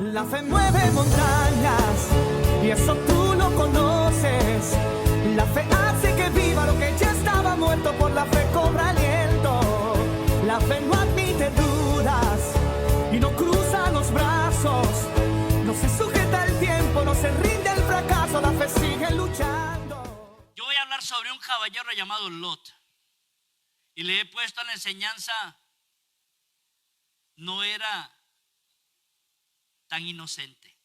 La fe mueve montañas y eso tú lo conoces. La fe hace que viva lo que ya estaba muerto, por la fe cobra aliento. La fe no admite dudas y no cruza los brazos. No se sujeta al tiempo, no se rinde al fracaso, la fe sigue luchando. Yo voy a hablar sobre un caballero llamado Lot. Y le he puesto en la enseñanza, no era tan inocente.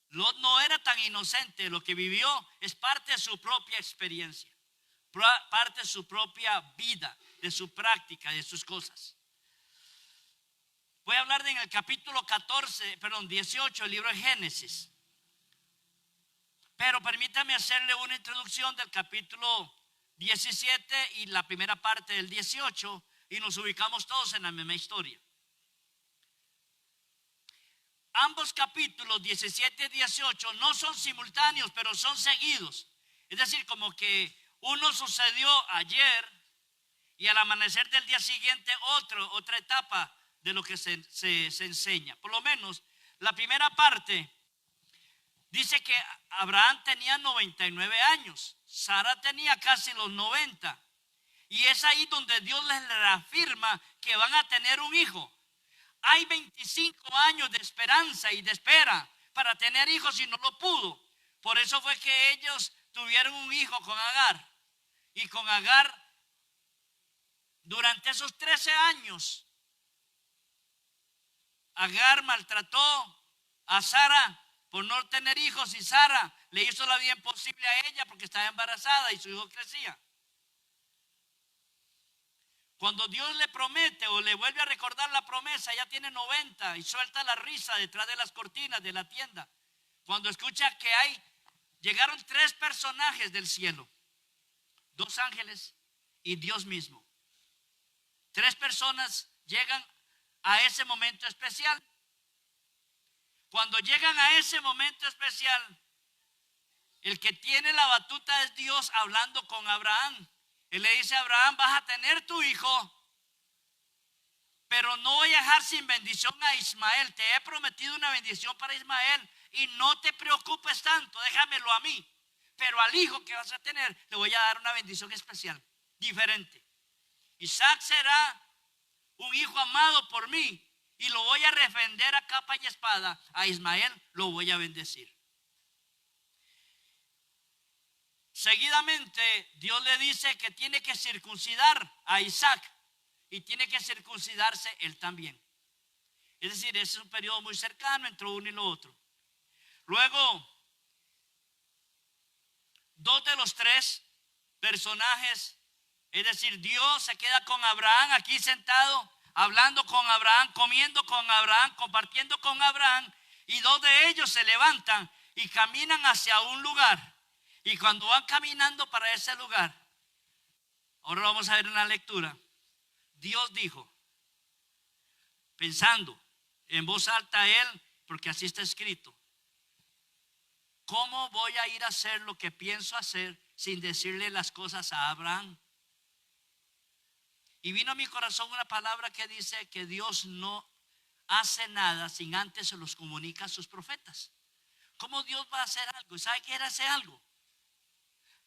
Lot no era tan inocente. Lo que vivió es parte de su propia experiencia, parte de su propia vida, de su práctica, de sus cosas. Voy a hablar en el capítulo 18 del libro de Génesis. Pero permítame hacerle una introducción del capítulo 17 y la primera parte del 18, y nos ubicamos todos en la misma historia. Ambos capítulos 17 y 18 no son simultáneos, pero son seguidos. Es decir, como que uno sucedió ayer y al amanecer del día siguiente otra etapa de lo que se enseña. Por lo menos la primera parte dice que Abraham tenía 99 años, Sara tenía casi los 90. Y es ahí donde Dios les reafirma que van a tener un hijo. Hay 25 años de esperanza y de espera para tener hijos y no lo pudo. Por eso fue que ellos tuvieron un hijo con Agar. Y con Agar, durante esos 13 años, Agar maltrató a Sara por no tener hijos, y Sara le hizo la vida imposible a ella porque estaba embarazada y su hijo crecía. Cuando Dios le promete o le vuelve a recordar la promesa, ya tiene 90 y suelta la risa detrás de las cortinas de la tienda. Cuando escucha que llegaron 3 personajes del cielo, 2 ángeles y Dios mismo. 3 personas llegan a ese momento especial. Cuando llegan a ese momento especial, el que tiene la batuta es Dios hablando con Abraham. Él le dice a Abraham: vas a tener tu hijo, pero no voy a dejar sin bendición a Ismael. Te he prometido una bendición para Ismael y no te preocupes tanto, déjamelo a mí. Pero al hijo que vas a tener le voy a dar una bendición especial, diferente. Isaac será un hijo amado por mí y lo voy a defender a capa y espada. A Ismael lo voy a bendecir. Seguidamente Dios le dice que tiene que circuncidar a Isaac y tiene que circuncidarse él también. Es decir, ese es un periodo muy cercano entre uno y lo otro. Luego, 2 de los 3 personajes, es decir, Dios se queda con Abraham aquí sentado, hablando con Abraham, comiendo con Abraham, compartiendo con Abraham, y 2 de ellos se levantan y caminan hacia un lugar. Y cuando van caminando para ese lugar, ahora vamos a ver una lectura. Dios dijo, pensando en voz alta a él, porque así está escrito: ¿cómo voy a ir a hacer lo que pienso hacer sin decirle las cosas a Abraham? Y vino a mi corazón una palabra que dice que Dios no hace nada sin antes se los comunica a sus profetas. ¿Cómo Dios va a hacer algo? ¿Sabe qué era hacer algo?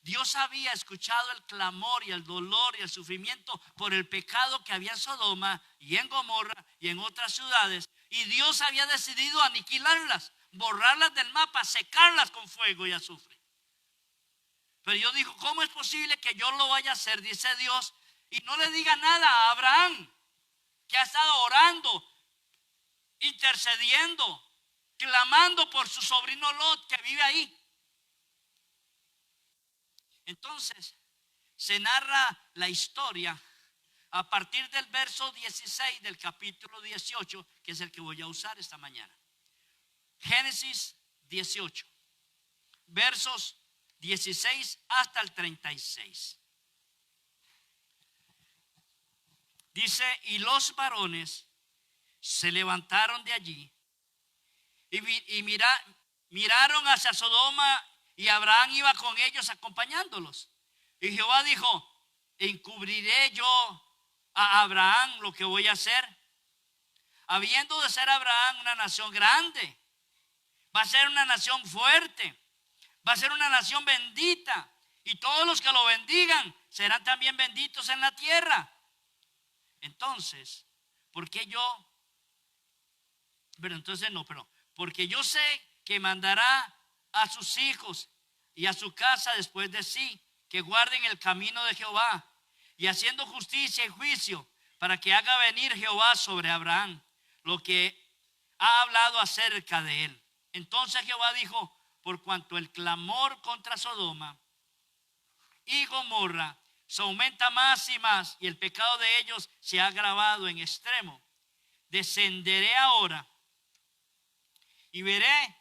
Dios había escuchado el clamor y el dolor y el sufrimiento por el pecado que había en Sodoma y en Gomorra y en otras ciudades, y Dios había decidido aniquilarlas, borrarlas del mapa, secarlas con fuego y azufre. Pero Dios dijo: ¿cómo es posible que yo lo vaya a hacer? Dice Dios, y no le diga nada a Abraham, que ha estado orando, intercediendo, clamando por su sobrino Lot que vive ahí. Entonces se narra la historia a partir del verso 16 del capítulo 18, que es el que voy a usar esta mañana. Génesis 18, versos 16 hasta el 36. Dice: y los varones se levantaron de allí y miraron hacia Sodoma, y Abraham iba con ellos acompañándolos. Y Jehová dijo: ¿encubriré yo a Abraham lo que voy a hacer? habiendo de ser Abraham una nación grande, va a ser una nación fuerte, va a ser una nación bendita, y todos los que lo bendigan serán también benditos en la tierra. Entonces, ¿por qué yo? Pero entonces no, pero porque yo sé que mandará a sus hijos y a su casa después de sí, que guarden el camino de Jehová, y haciendo justicia y juicio, para que haga venir Jehová sobre Abraham lo que ha hablado acerca de él. Entonces Jehová dijo: por cuanto el clamor contra Sodoma y Gomorra se aumenta más y más, y el pecado de ellos se ha agravado en extremo, descenderé ahora y veré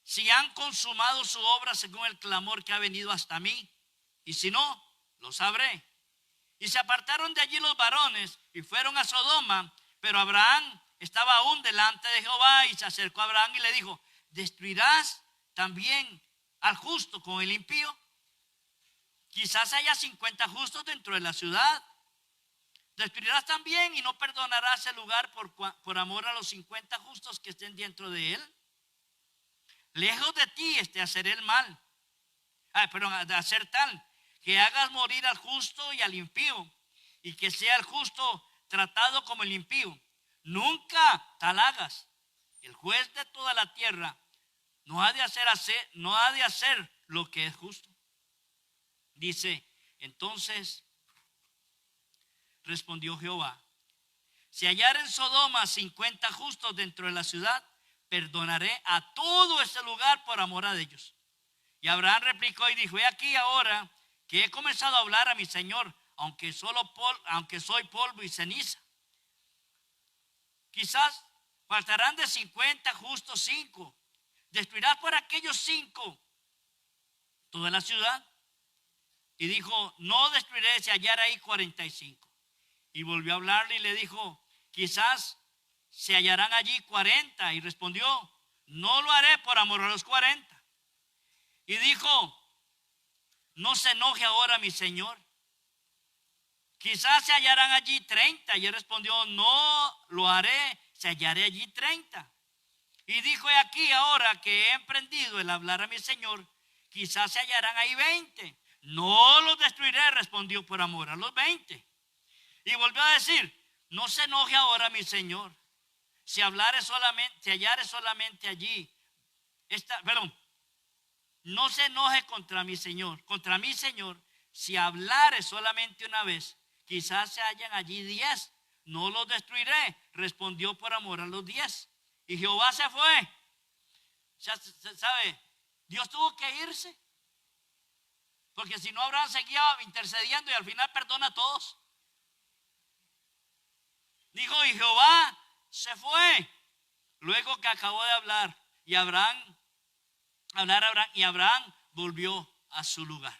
si han consumado su obra según el clamor que ha venido hasta mí, y si no, lo sabré. Y se apartaron de allí los varones y fueron a Sodoma, pero Abraham estaba aún delante de Jehová, y se acercó a Abraham y le dijo: ¿destruirás también al justo con el impío? Quizás haya 50 justos dentro de la ciudad. ¿Destruirás también y no perdonarás el lugar por amor a los 50 justos que estén dentro de él? Lejos de ti hacer el mal, de hacer tal que hagas morir al justo y al impío, y que sea el justo tratado como el impío. Nunca tal hagas. El juez de toda la tierra no ha de hacer lo que es justo. Dice: entonces respondió Jehová: si hallaren en Sodoma 50 justos dentro de la ciudad, perdonaré a todo ese lugar por amor a ellos. Y Abraham replicó y dijo: he aquí ahora que he comenzado a hablar a mi Señor, aunque soy polvo y ceniza. Quizás faltarán de 50 justos 5. ¿Destruirás por aquellos 5 toda la ciudad? Y dijo: no destruiré si hallara ahí 45. Y volvió a hablarle y le dijo: quizás se hallarán allí 40. Y respondió: no lo haré por amor a los 40. Y dijo: no se enoje ahora mi señor, quizás se hallarán allí 30. Y él respondió: no lo haré, se hallaré allí 30. Y dijo: he aquí ahora que he emprendido el hablar a mi señor, quizás se hallarán ahí 20. No los destruiré, respondió, por amor a los 20. Y volvió a decir: no se enoje ahora mi señor, si hallare solamente allí, no se enoje contra mi señor, si hablare solamente una vez, quizás se hallan allí 10. No los destruiré, respondió, por amor a los 10. Y Jehová se fue. ¿Sabe? Dios tuvo que irse, porque si no, Abraham seguía intercediendo y al final perdona a todos. Dijo: y Jehová se fue luego que acabó de hablar, y Abraham volvió a su lugar.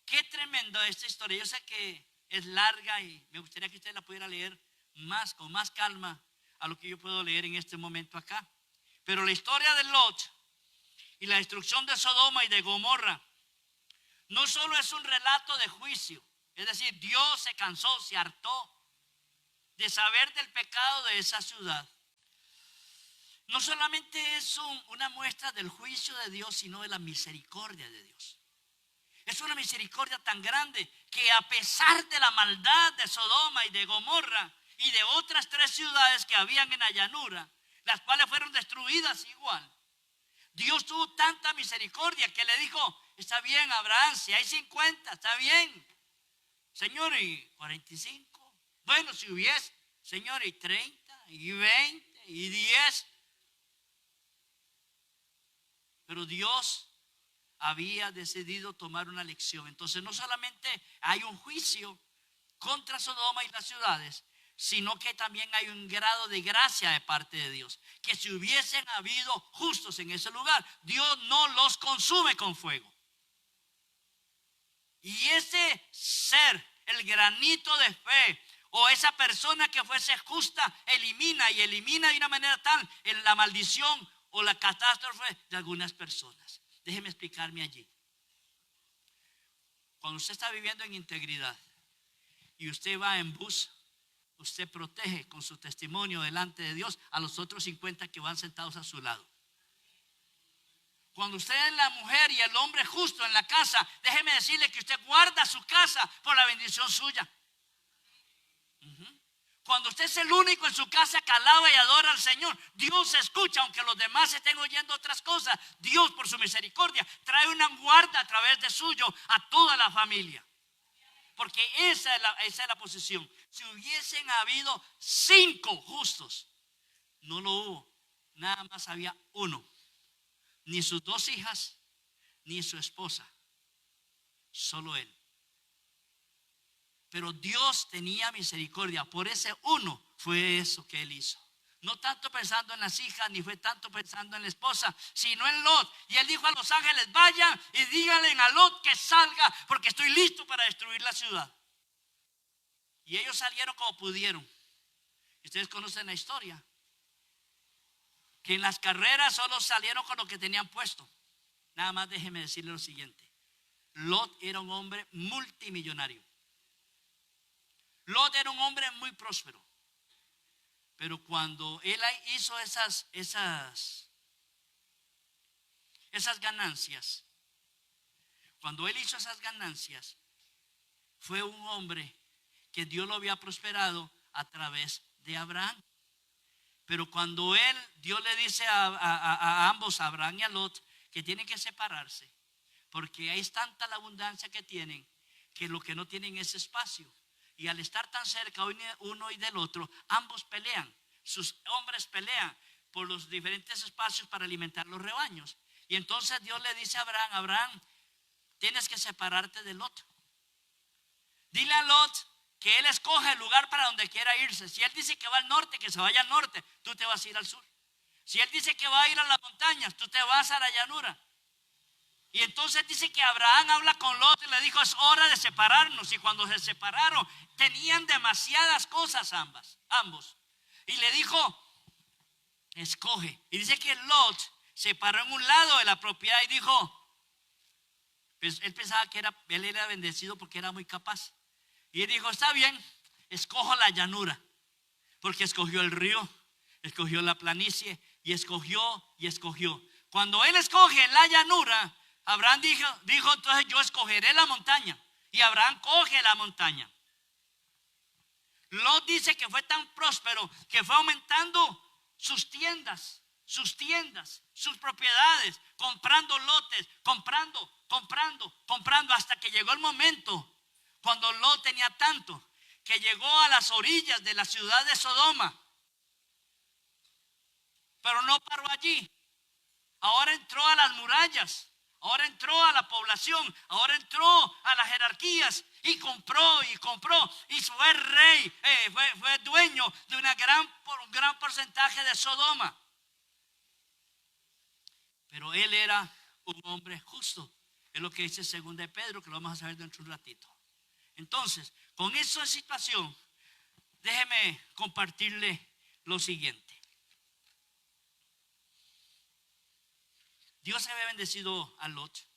Qué tremendo esta historia. Yo sé que es larga y me gustaría que usted la pudiera leer con más calma a lo que yo puedo leer en este momento acá. Pero la historia de Lot y la destrucción de Sodoma y de Gomorra no solo es un relato de juicio, es decir, Dios se cansó, se hartó de saber del pecado de esa ciudad. No solamente es una muestra del juicio de Dios, sino de la misericordia de Dios. Es una misericordia tan grande que, a pesar de la maldad de Sodoma y de Gomorra y de otras 3 ciudades que habían en la llanura, las cuales fueron destruidas igual, Dios tuvo tanta misericordia que le dijo: está bien, Abraham, si hay 50, está bien, Señor, y 45. Bueno, si hubiese, Señor, y 30, y 20, y 10. Pero Dios había decidido tomar una lección. Entonces no solamente hay un juicio contra Sodoma y las ciudades, sino que también hay un grado de gracia de parte de Dios, que si hubiesen habido justos en ese lugar, Dios no los consume con fuego. Y ese ser, el granito de fe, o esa persona que fuese justa, elimina de una manera tal en la maldición o la catástrofe de algunas personas. Déjeme explicarme allí. Cuando usted está viviendo en integridad y usted va en bus usted protege con su testimonio delante de Dios a los otros 50 que van sentados a su lado. Cuando usted es la mujer y el hombre justo en la casa, déjeme decirle que usted guarda su casa por la bendición suya. Cuando usted es el único en su casa que alaba y adora al Señor, Dios escucha, aunque los demás estén oyendo otras cosas. Dios, por su misericordia, trae una guarda a través de suyo a toda la familia. Porque esa es la posición. Si hubiesen habido 5 justos, no lo hubo. Nada más había uno. Ni sus 2 hijas, ni su esposa. Solo él. Pero Dios tenía misericordia. Por ese uno fue eso que él hizo. No tanto pensando en las hijas, ni fue tanto pensando en la esposa, sino en Lot. Y él dijo a los ángeles: vayan y díganle a Lot que salga, porque estoy listo para destruir la ciudad. Y ellos salieron como pudieron. Ustedes conocen la historia. Que en las carreras solo salieron con lo que tenían puesto. Nada más déjeme decirle lo siguiente. Lot era un hombre multimillonario. Lot era un hombre muy próspero. Pero cuando él hizo esas ganancias, fue un hombre que Dios lo había prosperado a través de Abraham. Pero cuando Dios le dice a ambos, a Abraham y a Lot, que tienen que separarse, porque hay tanta la abundancia que tienen, que lo que no tienen es espacio. Y al estar tan cerca uno y del otro, ambos pelean. Sus hombres pelean por los diferentes espacios para alimentar los rebaños. Y entonces Dios le dice a Abraham: Abraham, tienes que separarte de Lot. Dile a Lot que él escoge el lugar para donde quiera irse. Si él dice que va al norte, que se vaya al norte, tú te vas a ir al sur. Si él dice que va a ir a las montañas, tú te vas a la llanura. Y entonces dice que Abraham habla con Lot y le dijo: es hora de separarnos. Y cuando se separaron, tenían demasiadas cosas ambos. Y le dijo: escoge. Y dice que Lot se paró en un lado de la propiedad y dijo, pues él pensaba que él era bendecido porque era muy capaz. Y él dijo: está bien, escojo la llanura. Porque escogió el río, escogió la planicie y escogió. Cuando él escoge la llanura, Abraham dijo: entonces yo escogeré la montaña. Y Abraham coge la montaña. Lot dice que fue tan próspero que fue aumentando sus tiendas, sus propiedades, comprando lotes, comprando, hasta que llegó el momento cuando Lot tenía tanto que llegó a las orillas de la ciudad de Sodoma. Pero no paró allí. Ahora entró a las murallas. Ahora entró a la población, ahora entró a las jerarquías y compró y fue rey, fue dueño de un gran porcentaje de Sodoma. Pero él era un hombre justo, es lo que dice 2 de Pedro, que lo vamos a saber dentro de un ratito. Entonces, con esa situación, déjeme compartirle lo siguiente. Dios había bendecido a Lot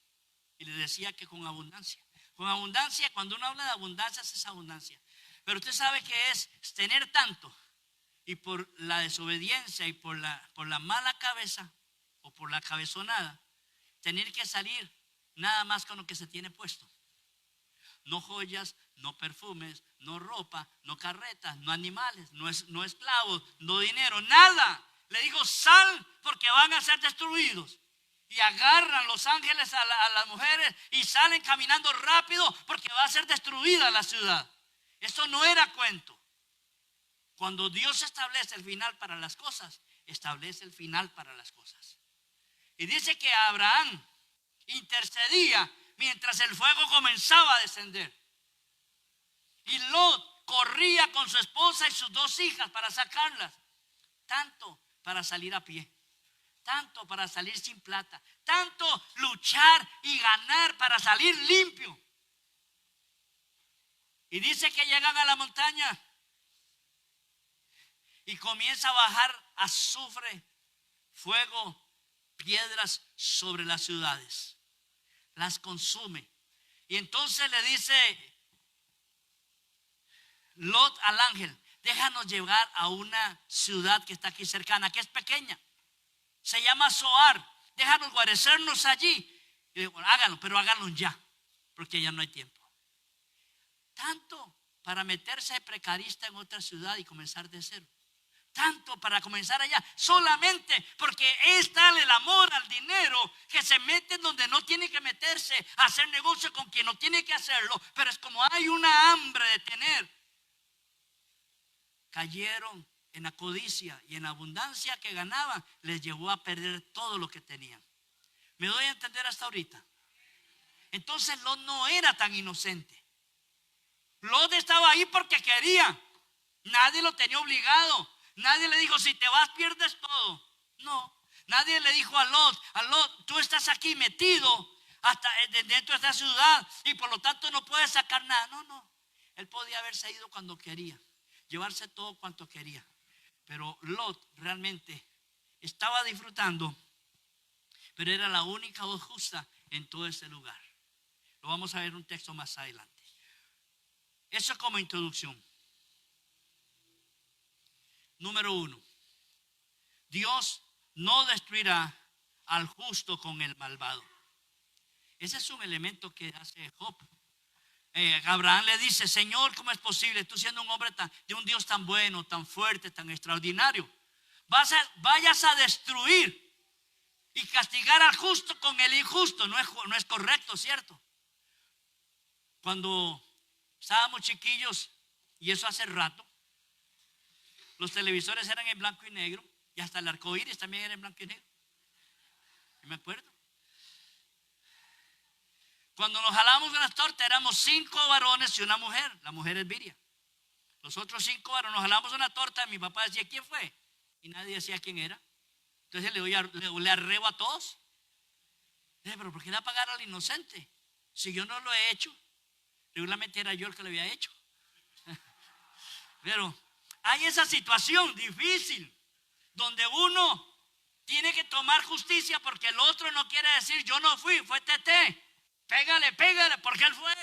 y le decía que con abundancia. Con abundancia, cuando uno habla de abundancia, es abundancia. Pero usted sabe que es tener tanto y por la desobediencia y por la mala cabeza o por la cabezonada, tener que salir nada más con lo que se tiene puesto. No joyas, no perfumes, no ropa, no carretas, no animales, no esclavos, no dinero, nada. Le digo: sal porque van a ser destruidos. Y agarran los ángeles a las mujeres y salen caminando rápido porque va a ser destruida la ciudad. Esto no era cuento. Cuando Dios establece el final para las cosas, establece el final para las cosas. Y dice que Abraham intercedía mientras el fuego comenzaba a descender. Y Lot corría con su esposa y sus 2 hijas para sacarlas. Tanto para salir a pie. Tanto para salir sin plata, tanto luchar y ganar para salir limpio. Y dice que llegan a la montaña y comienza a bajar azufre, fuego, piedras sobre las ciudades. Las consume. Y entonces le dice Lot al ángel: déjanos llevar a una ciudad que está aquí cercana, que es pequeña. Se llama Zoar. Déjanos guarecernos allí. Y digo, háganlo, pero háganlo ya, porque ya no hay tiempo. Tanto para meterse de precarista en otra ciudad y comenzar de cero. Tanto para comenzar allá, solamente porque es tal el amor al dinero que se mete donde no tiene que meterse, a hacer negocio con quien no tiene que hacerlo, pero es como hay una hambre de tener. Cayeron en la codicia y en la abundancia que ganaban, les llevó a perder todo lo que tenían. ¿Me doy a entender hasta ahorita? Entonces Lot no era tan inocente. Lot estaba ahí porque quería. Nadie lo tenía obligado. Nadie le dijo, si te vas pierdes todo. No, nadie le dijo a Lot, tú estás aquí metido hasta dentro de esta ciudad y por lo tanto no puedes sacar nada. No, él podía haberse ido cuando quería, llevarse todo cuanto quería. Pero Lot realmente estaba disfrutando, pero era la única voz justa en todo ese lugar. Lo vamos a ver en un texto más adelante. Eso como introducción. Número 1. Dios no destruirá al justo con el malvado. Ese es un elemento que hace Job. Abraham le dice, Señor, ¿cómo es posible? Tú siendo un hombre de un Dios tan bueno, tan fuerte, tan extraordinario, vayas a destruir y castigar al justo con el injusto. No es correcto, ¿cierto? Cuando estábamos chiquillos, y eso hace rato, los televisores eran en blanco y negro, y hasta el arco iris también era en blanco y negro. ¿Me acuerdo? Cuando nos jalábamos unas tortas, éramos 5 varones y una mujer. La mujer es Viria. Los otros 5 varones nos jalamos una torta. Mi papá decía, ¿quién fue? Y nadie decía quién era. Entonces le arrebo a todos. Pero ¿por qué le va a pagar al inocente? Si yo no lo he hecho. Regularmente era yo el que lo había hecho. Pero hay esa situación difícil donde uno tiene que tomar justicia porque el otro no quiere decir yo no fui, fue Tete. Pégale, porque él fue.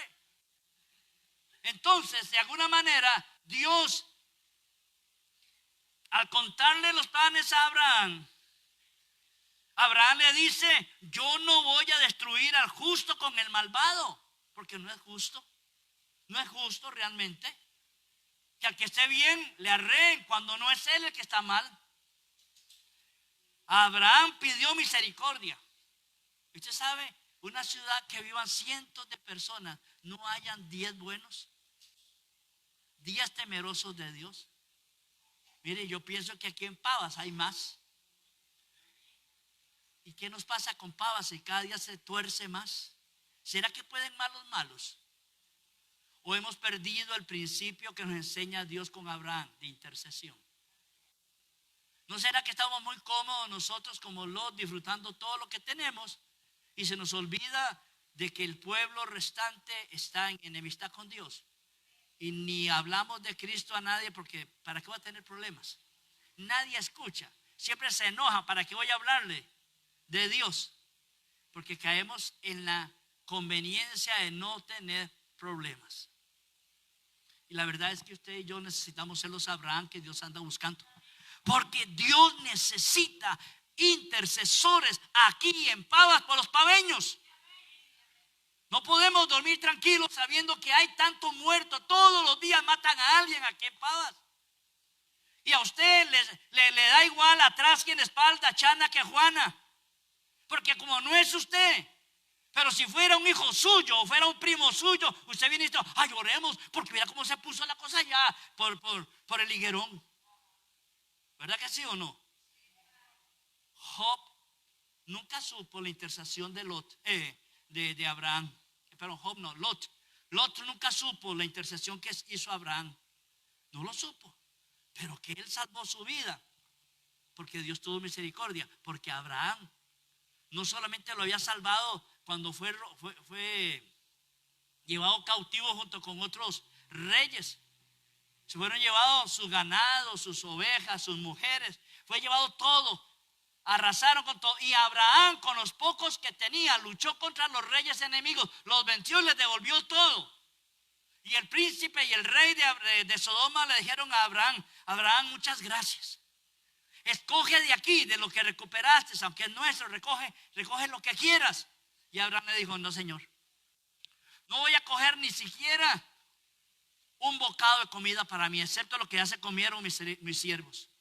Entonces, de alguna manera, Dios, al contarle los planes a Abraham le dice, yo no voy a destruir al justo con el malvado, porque no es justo. No es justo realmente que al que esté bien le arreen cuando no es él el que está mal. Abraham pidió misericordia. Usted sabe, una ciudad que vivan cientos de personas, no hayan 10 buenos, 10 temerosos de Dios. Mire, yo pienso que aquí en Pavas hay más. ¿Y qué nos pasa con Pavas si cada día se tuerce más? ¿Será que pueden más los malos? ¿O hemos perdido el principio que nos enseña Dios con Abraham de intercesión? ¿No será que estamos muy cómodos nosotros como Lot disfrutando todo lo que tenemos y se nos olvida de que el pueblo restante está en enemistad con Dios? Y ni hablamos de Cristo a nadie porque ¿para qué va a tener problemas? Nadie escucha, siempre se enoja. ¿Para qué voy a hablarle de Dios? Porque caemos en la conveniencia de no tener problemas. Y la verdad es que usted y yo necesitamos ser los Abraham que Dios anda buscando. Porque Dios necesita intercesores aquí en Pavas por los paveños. No podemos dormir tranquilos sabiendo que hay tanto muerto. Todos los días matan a alguien aquí en Pavas. Y a usted le da igual atrás que en espalda, Chana que Juana. Porque como no es usted. Pero si fuera un hijo suyo o fuera un primo suyo, usted viene y dice, ay, oremos, porque mira cómo se puso la cosa ya por el higuerón. ¿Verdad que sí o no? Job nunca supo la intercesión de Lot, de Abraham. Pero Job no, Lot. Lot nunca supo la intercesión que hizo Abraham. No lo supo. Pero que él salvó su vida. Porque Dios tuvo misericordia. Porque Abraham no solamente lo había salvado cuando fue llevado cautivo junto con otros reyes. Se fueron llevados sus ganados, sus ovejas, sus mujeres. Fue llevado todo. Arrasaron con todo. Y Abraham, con los pocos que tenía, luchó contra los reyes enemigos. Los venció y les devolvió todo. Y el príncipe y el rey de Sodoma le dijeron a Abraham: Abraham, muchas gracias. Escoge de aquí, de lo que recuperaste, aunque es nuestro, recoge lo que quieras. Y Abraham le dijo: no, Señor, no voy a coger ni siquiera un bocado de comida para mí, excepto lo que ya se comieron mis siervos.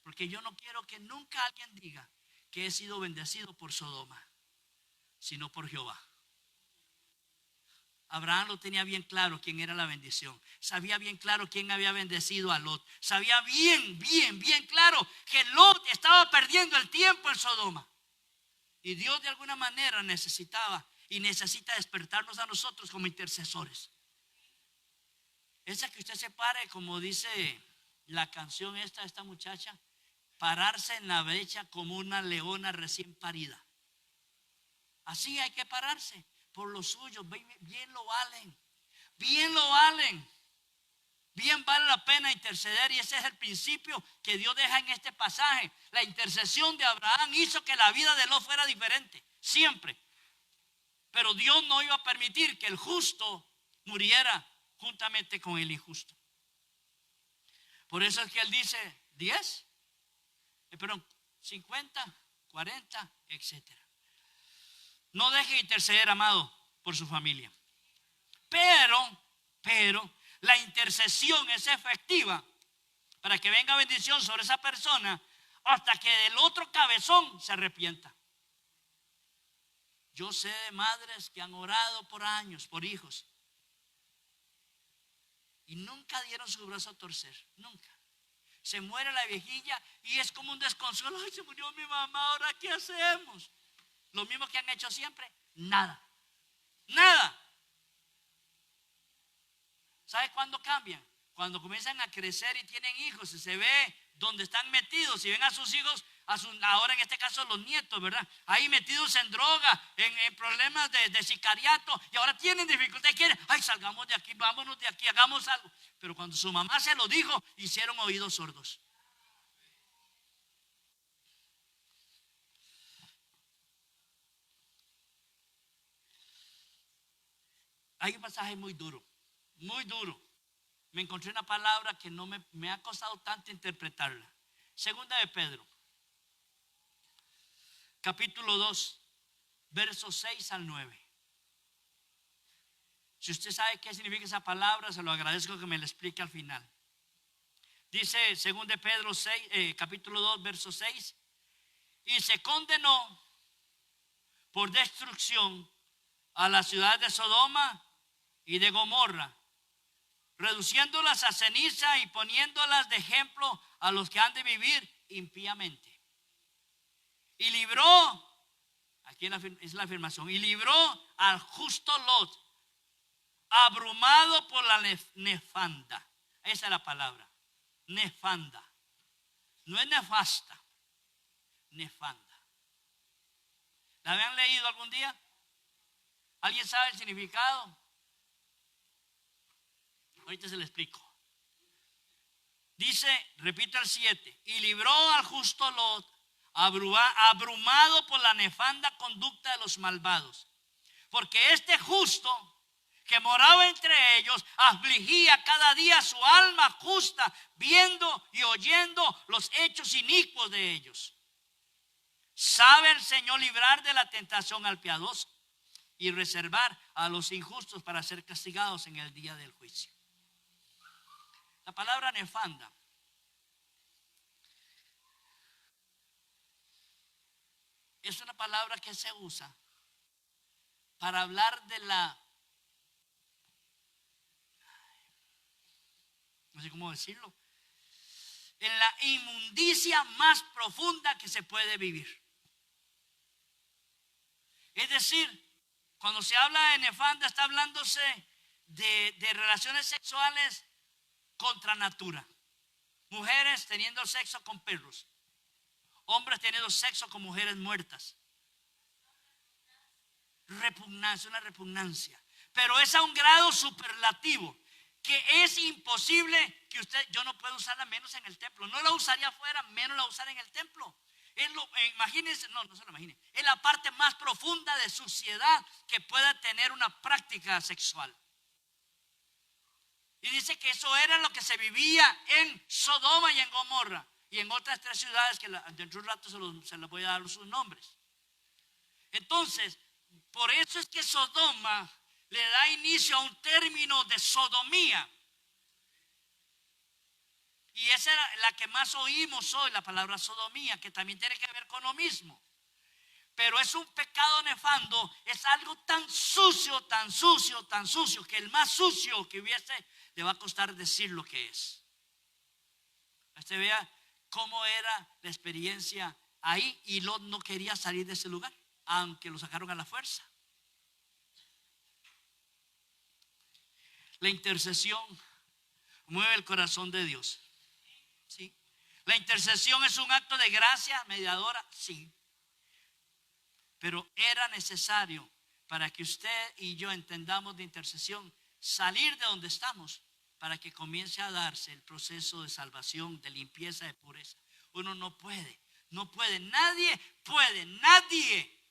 Porque yo no quiero que nunca alguien diga que he sido bendecido por Sodoma, sino por Jehová. Abraham lo tenía bien claro quién era la bendición. Sabía bien claro quién había bendecido a Lot. Sabía bien claro que Lot estaba perdiendo el tiempo en Sodoma. Y Dios de alguna manera necesitaba y necesita despertarnos a nosotros como intercesores. Esa que usted se pare, como dice la canción esta muchacha, pararse en la brecha como una leona recién parida. Así hay que pararse por los suyos. Bien lo valen, bien vale la pena interceder. Y ese es el principio que Dios deja en este pasaje. La intercesión de Abraham hizo que la vida de Lot fuera diferente, siempre. Pero Dios no iba a permitir que el justo muriera juntamente con el injusto. Por eso es que él dice 50, 40, etcétera. No deje de interceder, amado, por su familia. Pero la intercesión es efectiva para que venga bendición sobre esa persona hasta que el otro cabezón se arrepienta. Yo sé de madres que han orado por años por hijos y nunca dieron su brazo a torcer, nunca. Se muere la viejilla y es como un desconsuelo. Ay, se murió mi mamá, ¿ahora qué hacemos? Lo mismo que han hecho siempre, nada. ¿Sabe cuándo cambian? Cuando comienzan a crecer y tienen hijos y se ve donde están metidos y ven a sus hijos, ahora en este caso los nietos, ¿verdad? Ahí metidos en droga, en problemas de sicariato, y ahora tienen dificultad y quieren: ay, salgamos de aquí, vámonos de aquí, hagamos algo. Pero cuando su mamá se lo dijo, hicieron oídos sordos. Hay un pasaje muy duro. Me encontré una palabra que no me ha costado tanto interpretarla. Segunda de Pedro, capítulo 2, versos 6 al 9. Si usted sabe qué significa esa palabra, se lo agradezco que me la explique al final. Dice segunda de Pedro 6, capítulo 2, verso 6: y se condenó por destrucción a la ciudad de Sodoma y de Gomorra, reduciéndolas a ceniza y poniéndolas de ejemplo a los que han de vivir impíamente. Y libró, aquí es la afirmación, y libró al justo Lot, abrumado por la nefanda. Esa es la palabra, nefanda. No es nefasta, nefanda. ¿La habían leído algún día? ¿Alguien sabe el significado? Ahorita se lo explico. Dice, repito el 7: y libró al justo Lot, abrumado por la nefanda conducta de los malvados. Porque este justo que moraba entre ellos afligía cada día su alma justa, viendo y oyendo los hechos inicuos de ellos. Sabe el Señor librar de la tentación al piadoso y reservar a los injustos para ser castigados en el día del juicio. La palabra nefanda es una palabra que se usa para hablar de no sé cómo decirlo, en la inmundicia más profunda que se puede vivir. Es decir, cuando se habla de nefanda, está hablándose de relaciones sexuales contra natura. Mujeres teniendo sexo con perros, hombres teniendo sexo con mujeres muertas. Repugnancia, una repugnancia. Pero es a un grado superlativo que es imposible que yo no puedo usarla menos en el templo. No la usaría afuera, menos la usar en el templo. Imagínense, no se lo imaginen. Es la parte más profunda de suciedad que pueda tener una práctica sexual. Y dice que eso era lo que se vivía en Sodoma y en Gomorra. Y en otras 3 ciudades que dentro de un rato se les voy a dar sus nombres. Entonces, por eso es que Sodoma le da inicio a un término de sodomía. Y esa era la que más oímos hoy, la palabra sodomía, que también tiene que ver con lo mismo. Pero es un pecado nefando, es algo tan sucio, tan sucio, tan sucio, que el más sucio que hubiese le va a costar decir lo que es. Usted vea cómo era la experiencia ahí, y Lot no quería salir de ese lugar, aunque lo sacaron a la fuerza. La intercesión mueve el corazón de Dios. ¿Sí? La intercesión es un acto de gracia mediadora, sí. Pero era necesario, para que usted y yo entendamos de intercesión, salir de donde estamos para que comience a darse el proceso de salvación, de limpieza, de pureza. Uno no puede, nadie,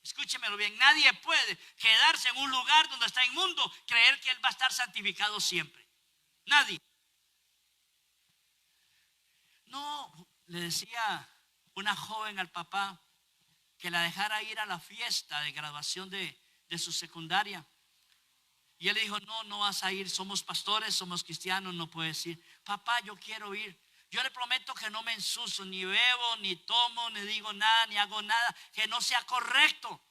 escúchemelo bien, nadie puede quedarse en un lugar donde está inmundo, creer que él va a estar santificado siempre. Nadie. No, le decía una joven al papá que la dejara ir a la fiesta de graduación de su secundaria. Y él le dijo, no vas a ir, somos pastores, somos cristianos, no puedes ir. Papá, yo quiero ir. Yo le prometo que no me ensucio, ni bebo, ni tomo, ni digo nada, ni hago nada que no sea correcto.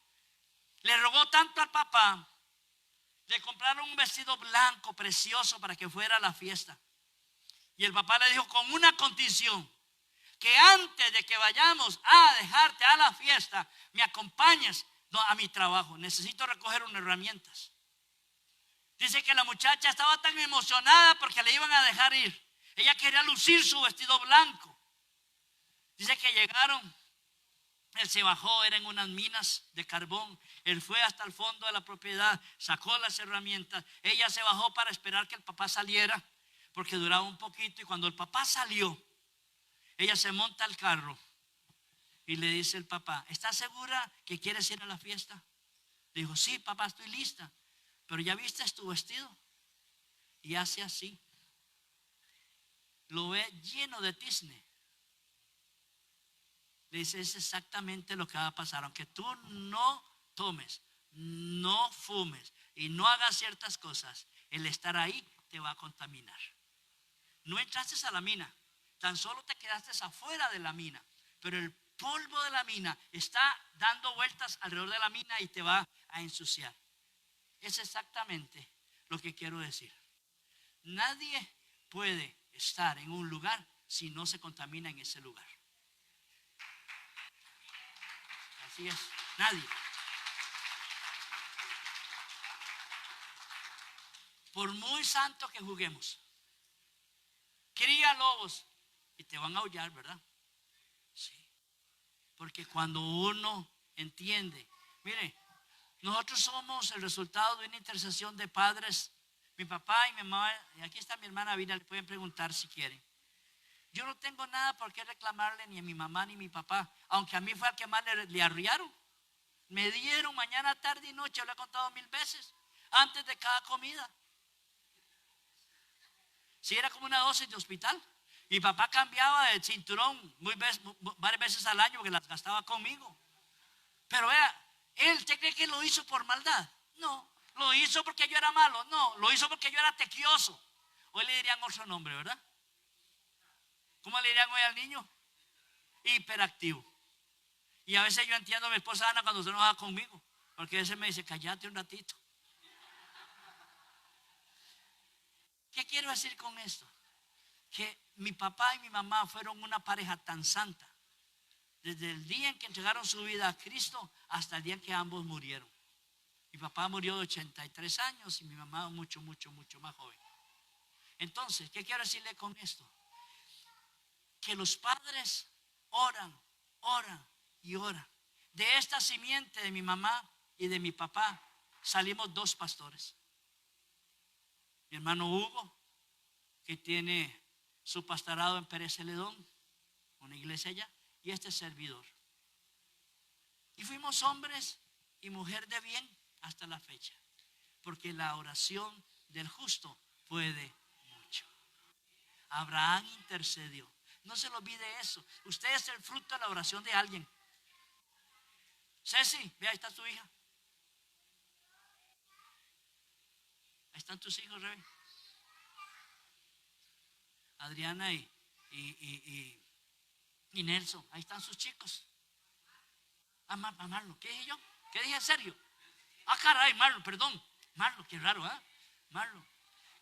Le rogó tanto al papá, le compraron un vestido blanco precioso para que fuera a la fiesta. Y el papá le dijo, con una condición, que antes de que vayamos a dejarte a la fiesta, me acompañes a mi trabajo. Necesito recoger unas herramientas. Dice que la muchacha estaba tan emocionada porque le iban a dejar ir. Ella quería lucir su vestido blanco. Dice que llegaron, él se bajó, eran unas minas de carbón. Él fue hasta el fondo de la propiedad, sacó las herramientas. Ella se bajó para esperar que el papá saliera, porque duraba un poquito. Y cuando el papá salió, ella se monta al carro y le dice el papá, ¿estás segura que quieres ir a la fiesta? Le dijo, sí, papá, estoy lista. Pero ya viste tu vestido. Y hace así. Lo ve lleno de tizne. Le dice, es exactamente lo que va a pasar. Aunque tú no tomes, no fumes y no hagas ciertas cosas, el estar ahí te va a contaminar. No entraste a la mina, tan solo te quedaste afuera de la mina, pero el polvo de la mina está dando vueltas alrededor de la mina y te va a ensuciar. Es exactamente lo que quiero decir. Nadie puede estar en un lugar si no se contamina en ese lugar. Así es, nadie. Por muy santo que juguemos, cría lobos y te van a aullar, ¿verdad? Sí. Porque cuando uno entiende, mire, nosotros somos el resultado de una intercesión de padres. Mi papá y mi mamá, y aquí está mi hermana Vina, le pueden preguntar si quieren. Yo no tengo nada por qué reclamarle ni a mi mamá ni a mi papá, aunque a mí fue al que más le arriaron. Me dieron mañana, tarde y noche, lo he contado 1000 veces, antes de cada comida. Si era como una dosis de hospital. Mi papá cambiaba de cinturón varias veces al año porque las gastaba conmigo. Pero vea, ¿él te cree que lo hizo por maldad? No. ¿Lo hizo porque yo era malo? No. Lo hizo porque yo era tequioso. Hoy le dirían otro nombre, ¿verdad? ¿Cómo le dirían hoy al niño? Hiperactivo. Y a veces yo entiendo a mi esposa Ana cuando se enoja conmigo, porque a veces me dice, cállate un ratito. ¿Qué quiero decir con esto? Que mi papá y mi mamá fueron una pareja tan santa, desde el día en que entregaron su vida a Cristo hasta el día en que ambos murieron. Mi papá murió de 83 años y mi mamá mucho más joven. Entonces, ¿qué quiero decirle con esto? Que los padres oran y oran. De esta simiente de mi mamá y de mi papá salimos 2 pastores. Mi hermano Hugo, que tiene su pastorado en Pérez Celedón, una iglesia allá, y este servidor. Y fuimos hombres y mujer de bien hasta la fecha, porque la oración del justo puede mucho. Abraham intercedió. No se lo olvide eso. Usted es el fruto de la oración de alguien. Ceci, ve, ahí está tu hija. Ahí están tus hijos, Rebe. Adriana y Nelson, ahí están sus chicos. Marlon, ¿qué dije yo? ¿Qué dije en serio? Caray, Marlon, perdón. Marlon, qué raro, Marlon.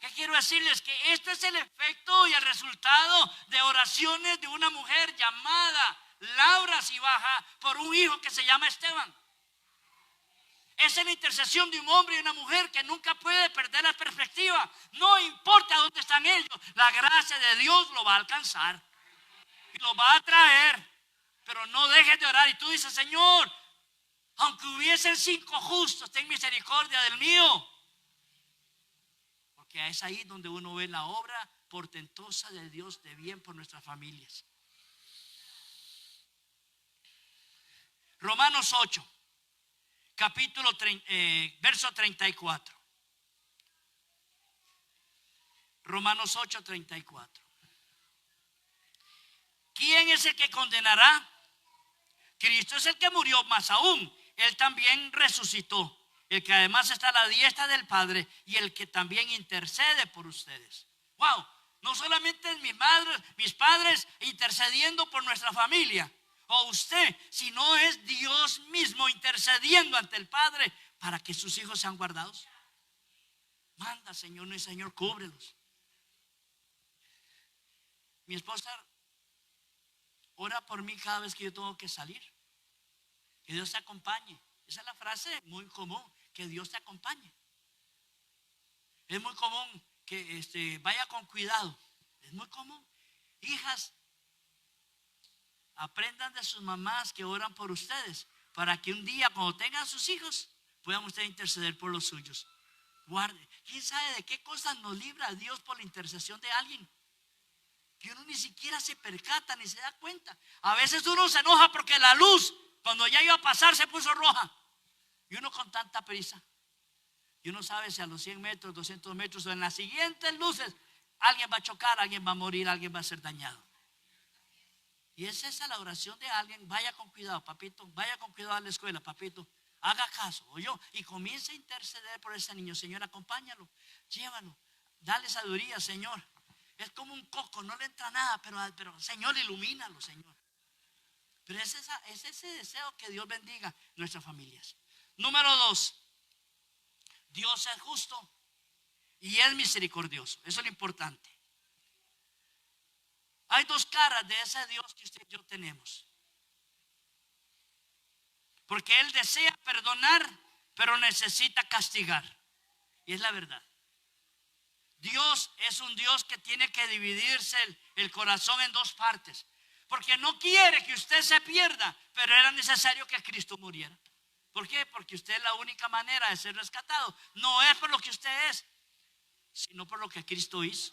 ¿Qué quiero decirles? Que este es el efecto y el resultado de oraciones de una mujer llamada Laura Cibaja por un hijo que se llama Esteban. Esa es la intercesión de un hombre y una mujer que nunca puede perder la perspectiva. No importa dónde están ellos, la gracia de Dios lo va a alcanzar y lo va a traer. Pero no dejes de orar. Y tú dices: Señor, aunque hubiesen 5 justos, ten misericordia del mío. Porque es ahí donde uno ve la obra portentosa de Dios de bien por nuestras familias. Romanos 8. Verso 34. Romanos 8, 34. ¿Quién es el que condenará? Cristo es el que murió, más aún, Él también resucitó, el que además está a la diestra del Padre y el que también intercede por ustedes. Wow, no solamente mis padres intercediendo por nuestra familia o usted, sino es Dios mismo intercediendo ante el Padre para que sus hijos sean guardados. Manda, Señor, no, Señor, cúbrelos. Mi esposa ora por mí cada vez que yo tengo que salir. Que Dios te acompañe. Esa es la frase muy común, que Dios te acompañe. Es muy común que vaya con cuidado. Es muy común. Hijas, aprendan de sus mamás que oran por ustedes, para que un día cuando tengan sus hijos puedan ustedes interceder por los suyos. Guarde. ¿Quién sabe de qué cosas nos libra Dios por la intercesión de alguien? Que uno ni siquiera se percata ni se da cuenta. A veces uno se enoja porque la luz, cuando ya iba a pasar, se puso roja. Y uno con tanta prisa. Y uno sabe si a los 100 metros, 200 metros o en las siguientes luces alguien va a chocar, alguien va a morir, alguien va a ser dañado. Y es esa la oración de alguien. Vaya con cuidado, papito. Vaya con cuidado a la escuela, papito. Haga caso, y comienza a interceder por ese niño. Señor, acompáñalo, llévalo, dale sabiduría, Señor. Es como un coco, no le entra nada, pero Señor, ilumínalo, Señor. Pero es ese deseo que Dios bendiga nuestras familias. Número 2, Dios es justo y es misericordioso. Eso es lo importante. Hay 2 caras de ese Dios que usted y yo tenemos. Porque Él desea perdonar, pero necesita castigar. Y es la verdad. Dios es un Dios que tiene que dividirse el corazón en 2 partes. Porque no quiere que usted se pierda, pero era necesario que Cristo muriera. ¿Por qué? Porque usted es la única manera de ser rescatado. No es por lo que usted es, sino por lo que Cristo hizo.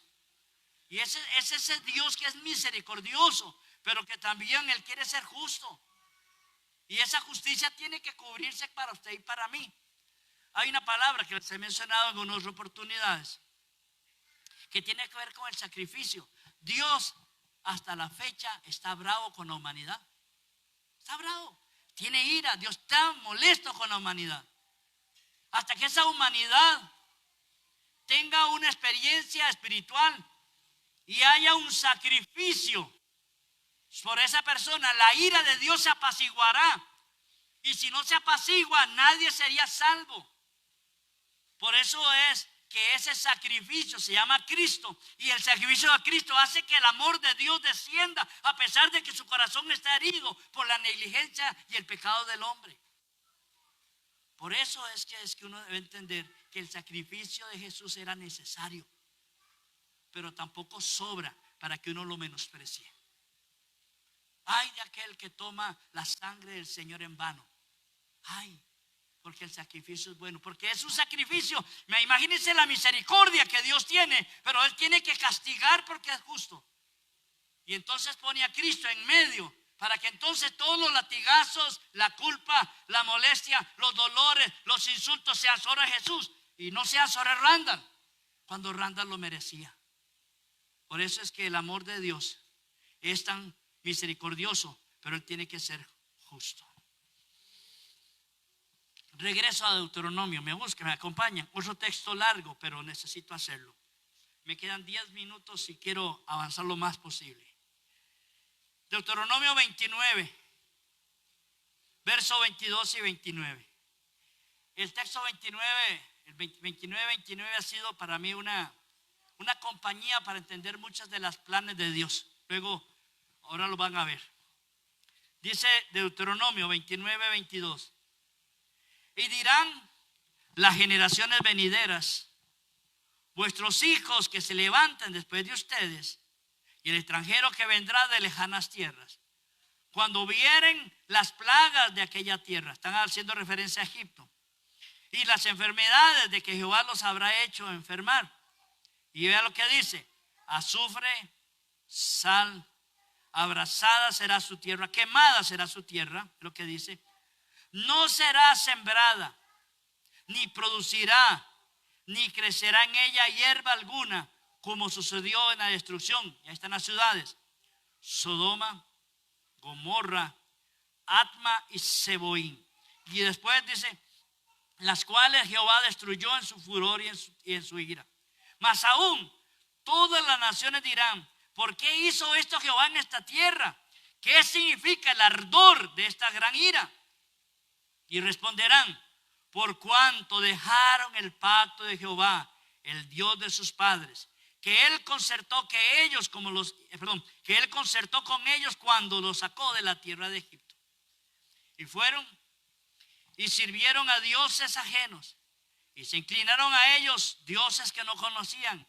Y ese es ese Dios que es misericordioso, pero que también Él quiere ser justo. Y esa justicia tiene que cubrirse para usted y para mí. Hay una palabra que les he mencionado en unas oportunidades que tiene que ver con el sacrificio. Dios hasta la fecha está bravo con la humanidad. Está bravo, tiene ira. Dios está molesto con la humanidad. Hasta que esa humanidad tenga una experiencia espiritual y haya un sacrificio por esa persona, la ira de Dios se apaciguará. Y si no se apacigua, nadie sería salvo. Por eso es que ese sacrificio se llama Cristo. Y el sacrificio de Cristo hace que el amor de Dios descienda, a pesar de que su corazón está herido por la negligencia y el pecado del hombre. Por eso es que uno debe entender que el sacrificio de Jesús era necesario, pero tampoco sobra para que uno lo menosprecie. Ay de aquel que toma la sangre del Señor en vano. Ay, porque el sacrificio es bueno, porque es un sacrificio. Imagínense la misericordia que Dios tiene, pero Él tiene que castigar porque es justo. Y entonces pone a Cristo en medio, para que entonces todos los latigazos, la culpa, la molestia, los dolores, los insultos sean sobre Jesús y no sean sobre Randall, cuando Randall lo merecía. Por eso es que el amor de Dios es tan misericordioso, pero Él tiene que ser justo. Regreso a Deuteronomio, me acompañan. Otro texto largo, pero necesito hacerlo. Me quedan 10 minutos y quiero avanzar lo más posible. Deuteronomio 29, versos 22 y 29. El texto 29, el 29 ha sido para mí una compañía para entender muchas de las planes de Dios. Luego, ahora lo van a ver. Dice Deuteronomio 29, 22. Y dirán las generaciones venideras, vuestros hijos que se levanten después de ustedes, y el extranjero que vendrá de lejanas tierras, cuando vieren las plagas de aquella tierra, están haciendo referencia a Egipto, y las enfermedades de que Jehová los habrá hecho enfermar. Y vea lo que dice: azufre, sal, abrasada será su tierra, quemada será su tierra, lo que dice. No será sembrada, ni producirá, ni crecerá en ella hierba alguna, como sucedió en la destrucción. Ya están las ciudades: Sodoma, Gomorra, Atma y Seboín. Y después dice: las cuales Jehová destruyó en su furor y en su ira. Mas aún todas las naciones dirán: ¿por qué hizo esto Jehová en esta tierra? ¿Qué significa el ardor de esta gran ira? Y responderán: por cuanto dejaron el pacto de Jehová, el Dios de sus padres, que él concertó con ellos cuando los sacó de la tierra de Egipto. Y fueron y sirvieron a dioses ajenos, y se inclinaron a ellos, dioses que no conocían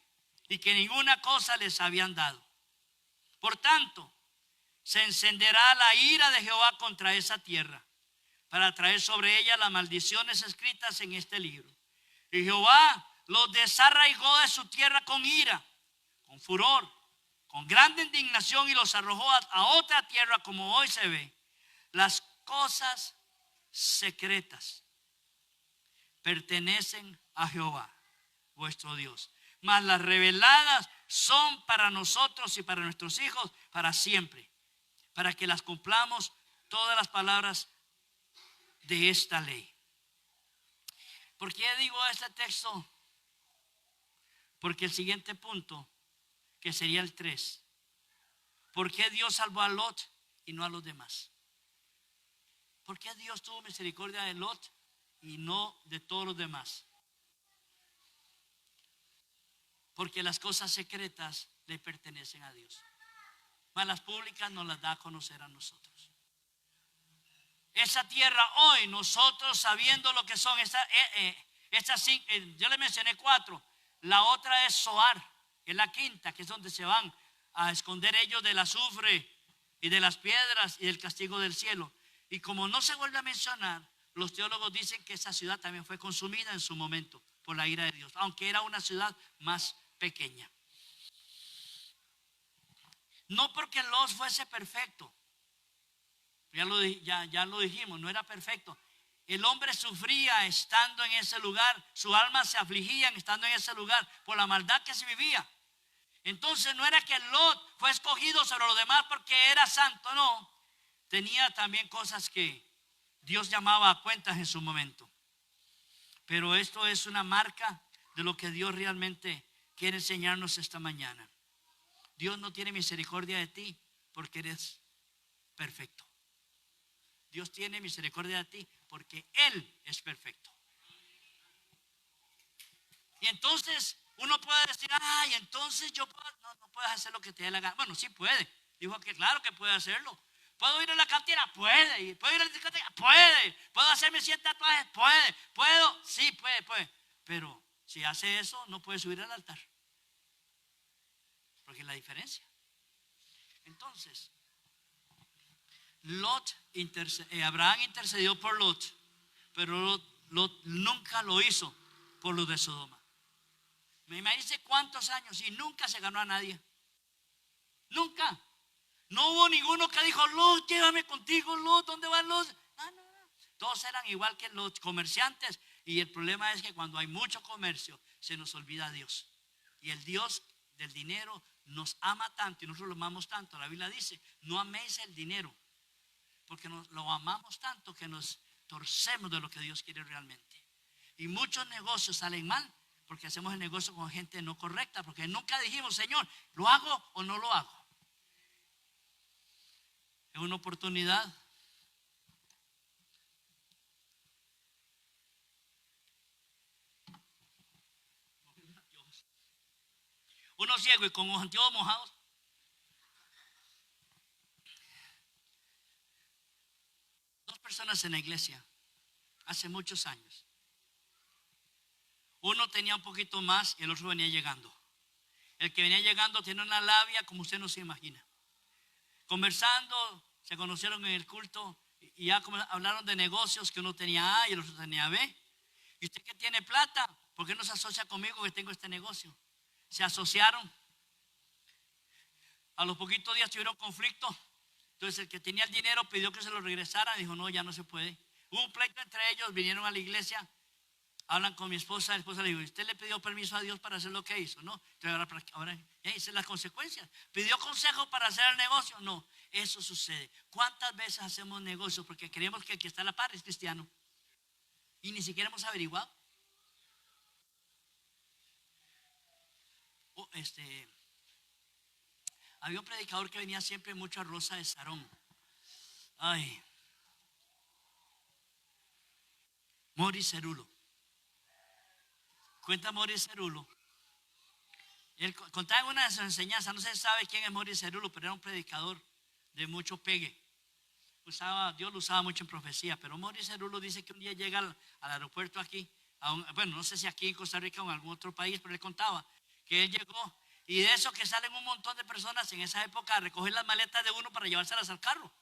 y que ninguna cosa les habían dado. Por tanto, se encenderá la ira de Jehová contra esa tierra, para traer sobre ella las maldiciones escritas en este libro. Y Jehová los desarraigó de su tierra con ira, con furor, con grande indignación, y los arrojó a otra tierra, como hoy se ve. Las cosas secretas pertenecen a Jehová, vuestro Dios, mas las reveladas son para nosotros y para nuestros hijos para siempre, para que las cumplamos todas las palabras de esta ley. ¿Por qué digo este texto? Porque el siguiente punto, que sería el 3, ¿por qué Dios salvó a Lot y no a los demás? ¿Por qué Dios tuvo misericordia de Lot y no de todos los demás? Porque las cosas secretas le pertenecen a Dios, mas las públicas nos las da a conocer a nosotros. Esa tierra hoy, nosotros sabiendo lo que son yo le mencioné 4. La otra es Zoar, que es la quinta, que es donde se van a esconder ellos del azufre y de las piedras y del castigo del cielo. Y como no se vuelve a mencionar, los teólogos dicen que esa ciudad también fue consumida en su momento por la ira de Dios, aunque era una ciudad más pequeña. No porque Lot fuese perfecto, ya lo dijimos, no era perfecto. El hombre sufría estando en ese lugar, su alma se afligía estando en ese lugar por la maldad que se vivía. Entonces no era que Lot fue escogido sobre los demás porque era santo, no. Tenía también cosas que Dios llamaba a cuentas en su momento. Pero esto es una marca de lo que Dios realmente quiere enseñarnos esta mañana. Dios no tiene misericordia de ti porque eres perfecto. Dios tiene misericordia de ti porque Él es perfecto. Y entonces uno puede decir: ay, entonces yo puedo. No puedes hacer lo que te dé la gana. Bueno, sí puede. Dijo que claro que puede hacerlo. ¿Puedo ir a la cantina? Puede. ¿Puedo ir a la discoteca? Puede. ¿Puedo hacerme 100 tatuajes? Puede. ¿Puedo? Sí, puede. Pero si hace eso, no puede subir al altar. Porque es la diferencia. Entonces, Abraham intercedió por Lot, pero Lot nunca lo hizo por los de Sodoma. Me imagínense cuántos años y nunca se ganó a nadie. Nunca. No hubo ninguno que dijo: Lot, llévame contigo, Lot, ¿dónde van Lot? No. Todos eran igual que los comerciantes. Y el problema es que cuando hay mucho comercio se nos olvida a Dios. Y el Dios del dinero nos ama tanto y nosotros lo amamos tanto. La Biblia dice, no améis el dinero, porque lo amamos tanto que nos torcemos de lo que Dios quiere realmente. Y muchos negocios salen mal porque hacemos el negocio con gente no correcta, porque nunca dijimos, Señor, ¿lo hago o no lo hago? Es una oportunidad. Uno ciego y con los anteojos mojados. Dos personas en la iglesia hace muchos años. Uno tenía un poquito más y el otro venía llegando. El que venía llegando tiene una labia como usted no se imagina. Conversando, se conocieron en el culto y ya hablaron de negocios, que uno tenía A y el otro tenía B. ¿Y usted que tiene plata? ¿Por qué no se asocia conmigo que tengo este negocio? Se asociaron. A los poquitos días tuvieron conflicto. Entonces el que tenía el dinero pidió que se lo regresara. Dijo, no, ya no se puede. Hubo un pleito entre ellos, vinieron a la iglesia. Hablan con mi esposa, la esposa le dijo, ¿usted le pidió permiso a Dios para hacer lo que hizo? No. Entonces ahora esa es la consecuencia. ¿Pidió consejo para hacer el negocio? No. Eso sucede. ¿Cuántas veces hacemos negocios porque creemos que el que está a la par es cristiano? Y ni siquiera hemos averiguado. Había un predicador que venía siempre mucho a Rosa de Sarón. Ay. Moris Cerulo. Cuenta Moris Cerulo. Él contaba en una de sus enseñanzas, no se sabe quién es Moris Cerulo, pero era un predicador de mucho pegue. Dios lo usaba mucho en profecía, pero Moris Cerulo dice que un día llega al aeropuerto aquí, bueno, no sé si aquí en Costa Rica o en algún otro país, pero él contaba que él llegó y de eso que salen un montón de personas en esa época a recoger las maletas de uno para llevárselas al carro.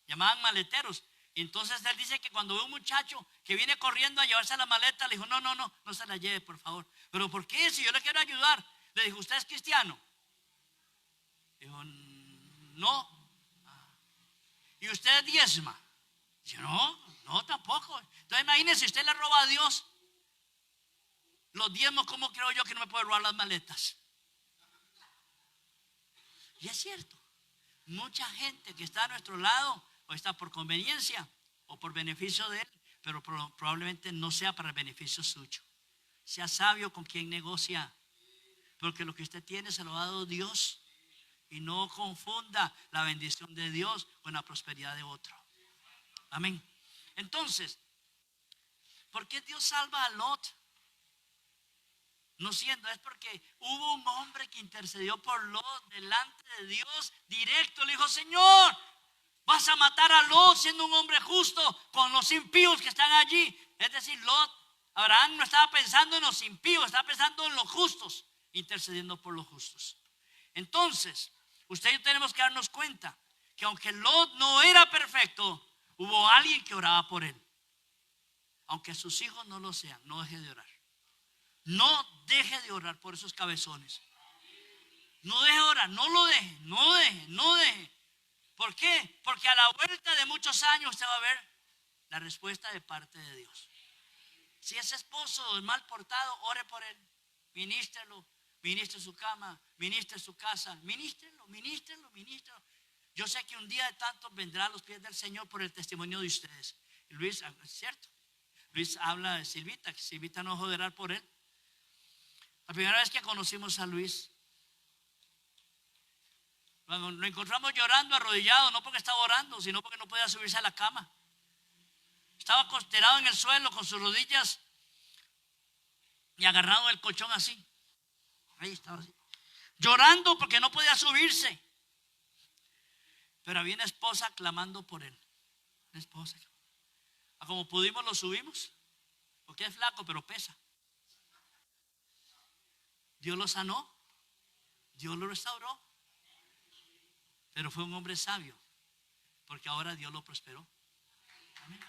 Llamaban maleteros. Y entonces él dice que cuando ve un muchacho que viene corriendo a llevarse la maleta, le dijo, no se la lleve, por favor. ¿Pero por qué? Si yo le quiero ayudar. Le dijo, ¿usted es cristiano? Dijo, no. ¿Y usted diezma? Dijo, no, tampoco. Entonces imagínese, usted le roba a Dios los diezmos, ¿cómo creo yo que no me puede robar las maletas? Y es cierto, mucha gente que está a nuestro lado o está por conveniencia o por beneficio de él, pero probablemente no sea para el beneficio suyo. Sea sabio con quien negocia, porque lo que usted tiene se lo ha dado Dios, y no confunda la bendición de Dios con la prosperidad de otro. Amén. Entonces, ¿por qué Dios salva a Lot? No siendo, es porque hubo un hombre que intercedió por Lot delante de Dios directo. Le dijo, Señor, vas a matar a Lot siendo un hombre justo con los impíos que están allí. Es decir, Abraham no estaba pensando en los impíos, estaba pensando en los justos, intercediendo por los justos. Entonces, usted y yo tenemos que darnos cuenta que aunque Lot no era perfecto, hubo alguien que oraba por él. Aunque sus hijos no lo sean, no deje de orar. No deje de orar por esos cabezones. No deje de orar, no lo deje, no deje. ¿Por qué? Porque a la vuelta de muchos años usted va a ver la respuesta de parte de Dios. Si ese esposo es mal portado, ore por él. Ministrelo, ministre su cama, ministre su casa, ministrelo. Yo sé que un día de tantos vendrá a los pies del Señor por el testimonio de ustedes. Luis, es cierto, Luis habla de Silvita, que Silvita no dejó de orar por él. La primera vez que conocimos a Luis, lo encontramos llorando, arrodillado, no porque estaba orando, sino porque no podía subirse a la cama. Estaba acostelado en el suelo con sus rodillas y agarrado del colchón así. Ahí estaba así, llorando porque no podía subirse. Pero había una esposa clamando por él. Una esposa. Como pudimos lo subimos, porque es flaco pero pesa. Dios lo sanó, Dios lo restauró, pero fue un hombre sabio, porque ahora Dios lo prosperó. Amén.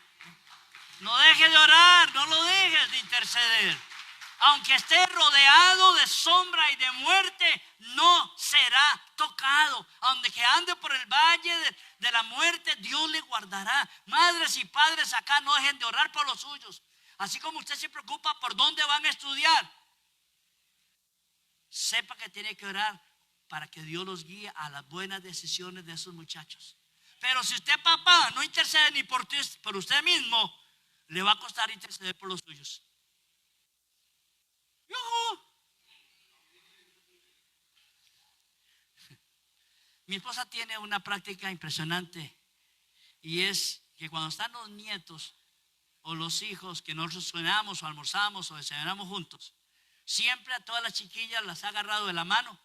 No deje de orar, no lo dejes de interceder. Aunque esté rodeado de sombra y de muerte, no será tocado. Aunque ande por el valle de la muerte, Dios le guardará. Madres y padres acá, no dejen de orar por los suyos. Así como usted se preocupa por dónde van a estudiar, sepa que tiene que orar para que Dios los guíe a las buenas decisiones de esos muchachos. Pero si usted, papá, no intercede ni por usted mismo, le va a costar interceder por los suyos. ¡Yujú! Mi esposa tiene una práctica impresionante, y es que cuando están los nietos o los hijos que nosotros cenamos o almorzamos o desayunamos juntos, siempre a todas las chiquillas las ha agarrado de la mano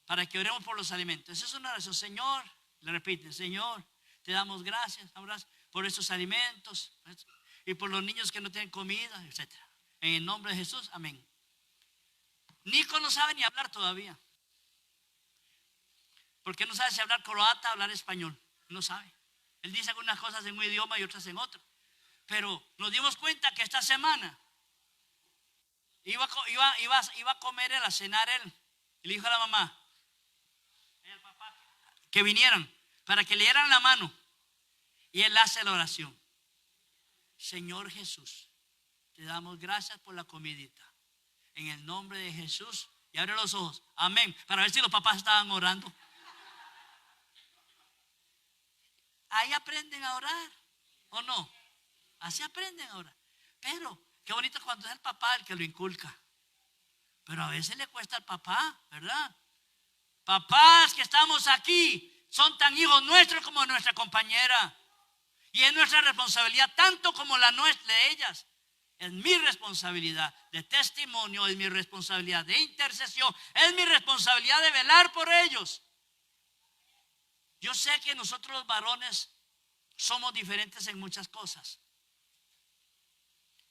para que oremos por los alimentos. Esa es una oración. Señor, le repite, Señor, te damos gracias por estos alimentos y por los niños que no tienen comida, etc. En el nombre de Jesús, amén. Nico no sabe ni hablar todavía, porque no sabe si hablar croata o hablar español. No sabe. Él dice algunas cosas en un idioma y otras en otro. Pero nos dimos cuenta que esta semana iba a comer él, a cenar él. Y le dijo a la mamá y al papá que vinieran para que le dieran la mano. Y él hace la oración. Señor Jesús, te damos gracias por la comidita. En el nombre de Jesús. Y abre los ojos. Amén. Para ver si los papás estaban orando. Ahí aprenden a orar, ¿o no? Así aprenden a orar. Pero qué bonito cuando es el papá el que lo inculca. Pero a veces le cuesta al papá, ¿verdad? Papás que estamos aquí son tan hijos nuestros como nuestra compañera. Y es nuestra responsabilidad tanto como la nuestra de ellas. Es mi responsabilidad de testimonio, es mi responsabilidad de intercesión, es mi responsabilidad de velar por ellos. Yo sé que nosotros los varones somos diferentes en muchas cosas.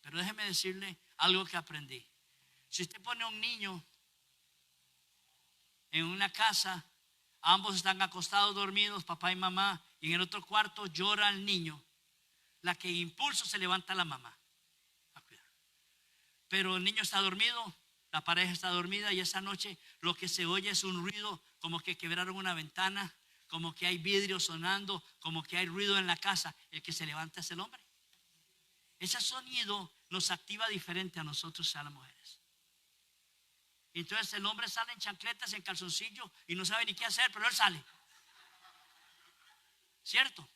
Pero déjeme decirle algo que aprendí. Si usted pone a un niño en una casa, ambos están acostados dormidos, papá y mamá, y en el otro cuarto llora el niño, la que impulso se levanta la mamá. Pero el niño está dormido, la pareja está dormida, y esa noche lo que se oye es un ruido como que quebraron una ventana, como que hay vidrio sonando, como que hay ruido en la casa. El que se levanta es el hombre. Ese sonido nos activa diferente a nosotros, a las mujeres. Entonces el hombre sale en chancletas, en calzoncillo, y no sabe ni qué hacer, pero él sale. ¿Cierto?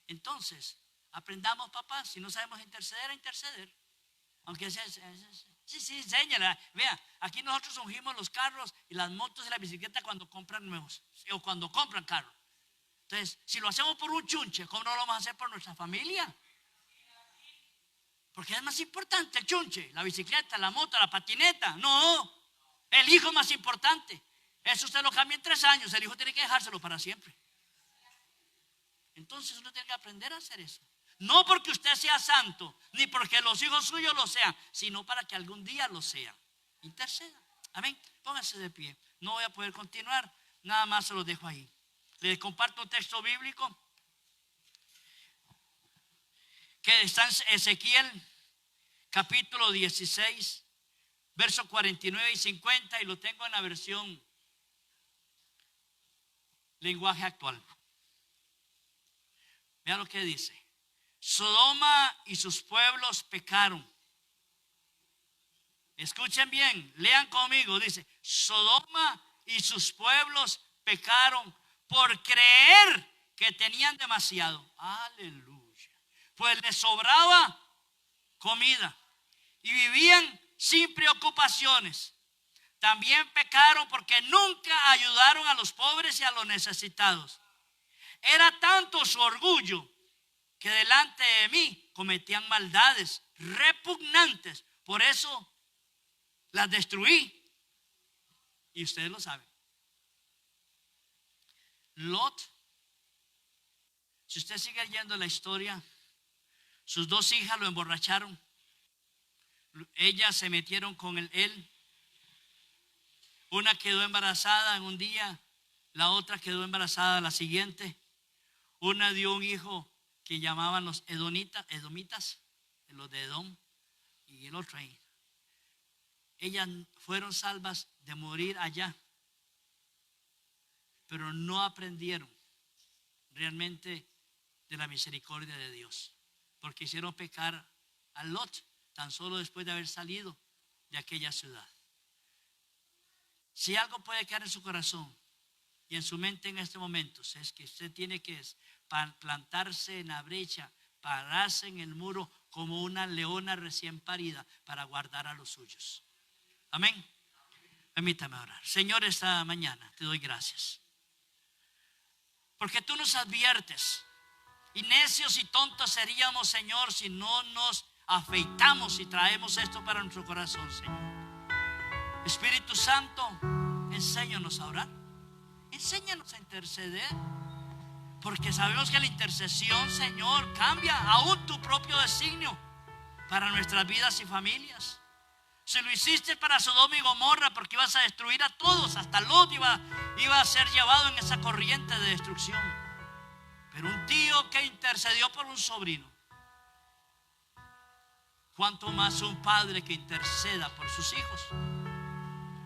Entonces, aprendamos, papás, si no sabemos interceder, a interceder. Aunque sí, enséñala. Vea, aquí nosotros ungimos los carros y las motos y la bicicleta cuando compran nuevos, o cuando compran carros. Entonces, si lo hacemos por un chunche, ¿cómo no lo vamos a hacer por nuestra familia? Porque es más importante el chunche, la bicicleta, la moto, la patineta. No, el hijo es más importante. Eso usted lo cambia en 3 años, el hijo tiene que dejárselo para siempre. Entonces uno tiene que aprender a hacer eso. No porque usted sea santo, ni porque los hijos suyos lo sean, sino para que algún día lo sean. Interceda. Amén. Póngase de pie. No voy a poder continuar, nada más se los dejo ahí. Les comparto un texto bíblico que está en Ezequiel capítulo 16, versos 49 y 50, y lo tengo en la versión lenguaje actual. Vean lo que dice. Sodoma y sus pueblos pecaron. Escuchen bien, lean conmigo. Dice, Sodoma y sus pueblos pecaron por creer que tenían demasiado. Aleluya. Pues les sobraba comida y vivían sin preocupaciones. También pecaron porque nunca ayudaron a los pobres y a los necesitados. Era tanto su orgullo que delante de mí cometían maldades repugnantes. Por eso las destruí. Y ustedes lo saben. Lot, si usted sigue leyendo la historia, sus 2 hijas lo emborracharon. Ellas se metieron con él. Una quedó embarazada en un día, la otra quedó embarazada la siguiente. Una dio un hijo que llamaban los edomitas, los de Edom, y el otro ahí. Ellas fueron salvas de morir allá, pero no aprendieron realmente de la misericordia de Dios, porque hicieron pecar a Lot tan solo después de haber salido de aquella ciudad. Si algo puede quedar en su corazón y en su mente en este momento, es que usted tiene que plantarse en la brecha, pararse en el muro como una leona recién parida para guardar a los suyos. Amén. Permítame orar. Señor, esta mañana te doy gracias, porque tú nos adviertes, y necios y tontos seríamos, Señor, si no nos afeitamos y traemos esto para nuestro corazón, Señor. Espíritu Santo, enséñanos a orar, enséñanos a interceder, porque sabemos que la intercesión, Señor, cambia aún tu propio designio para nuestras vidas y familias. Si lo hiciste para Sodoma y Gomorra, porque ibas a destruir a todos, hasta Lot iba a ser llevado en esa corriente de destrucción. Pero un tío que intercedió por un sobrino, cuánto más un padre que interceda por sus hijos.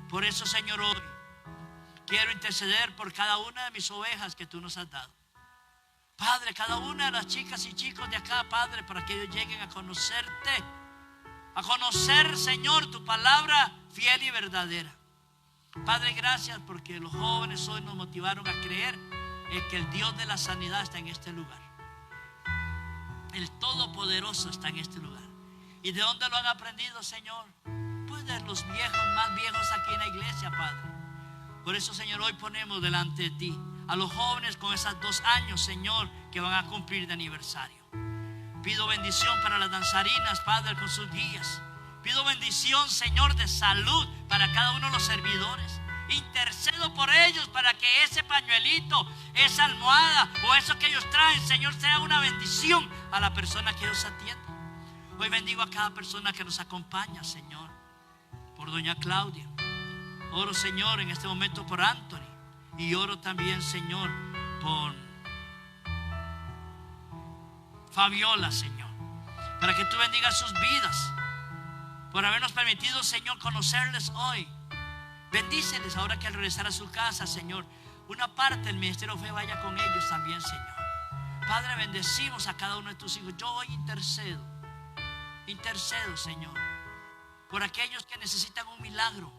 Por eso, Señor, hoy quiero interceder por cada una de mis ovejas que tú nos has dado. Padre, cada una de las chicas y chicos de acá, Padre, para que ellos lleguen a conocerte, a conocer, Señor, tu palabra fiel y verdadera. Padre, gracias porque los jóvenes hoy nos motivaron a creer en que el Dios de la sanidad está en este lugar. El Todopoderoso está en este lugar. ¿Y de dónde lo han aprendido, Señor? Pues de los viejos, más viejos aquí en la iglesia, Padre. Por eso, Señor, hoy ponemos delante de ti a los jóvenes con esos 2 años, Señor, que van a cumplir de aniversario. Pido bendición para las danzarinas, Padre, con sus guías. Pido bendición, Señor, de salud para cada uno de los servidores. Intercedo por ellos para que ese pañuelito, esa almohada o eso que ellos traen, Señor, sea una bendición a la persona que ellos atienden. Hoy bendigo a cada persona que nos acompaña, Señor. Por doña Claudia. Oro, Señor, en este momento por Anthony. Y oro también, Señor, por Fabiola, Señor, para que tú bendigas sus vidas, por habernos permitido, Señor, conocerles hoy. Bendíceles ahora que al regresar a su casa, Señor, una parte del ministerio fe vaya con ellos también, Señor. Padre, bendecimos a cada uno de tus hijos. Yo hoy intercedo, Señor, por aquellos que necesitan un milagro,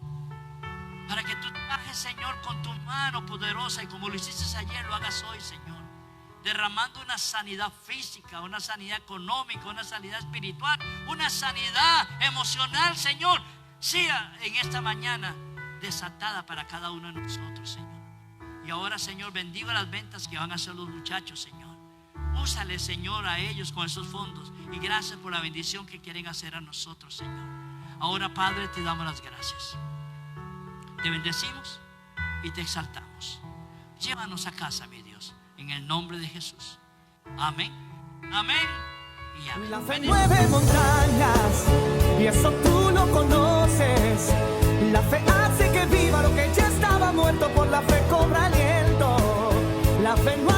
para que tú trajes, Señor, con tu mano poderosa, y como lo hiciste ayer, lo hagas hoy, Señor, derramando una sanidad física, una sanidad económica, una sanidad espiritual, una sanidad emocional, Señor, sea en esta mañana desatada para cada uno de nosotros, Señor. Y ahora, Señor, bendigo las ventas que van a hacer los muchachos, Señor. Úsale, Señor, a ellos con esos fondos, y gracias por la bendición que quieren hacer a nosotros, Señor. Ahora, Padre, te damos las gracias, te bendecimos y te exaltamos. Llévanos a casa, mi Dios, en el nombre de Jesús. Amén, amén y amén. La fe mueve montañas y eso tú lo conoces. La fe hace que viva lo que ya estaba muerto, por la fe cobra aliento. La fe no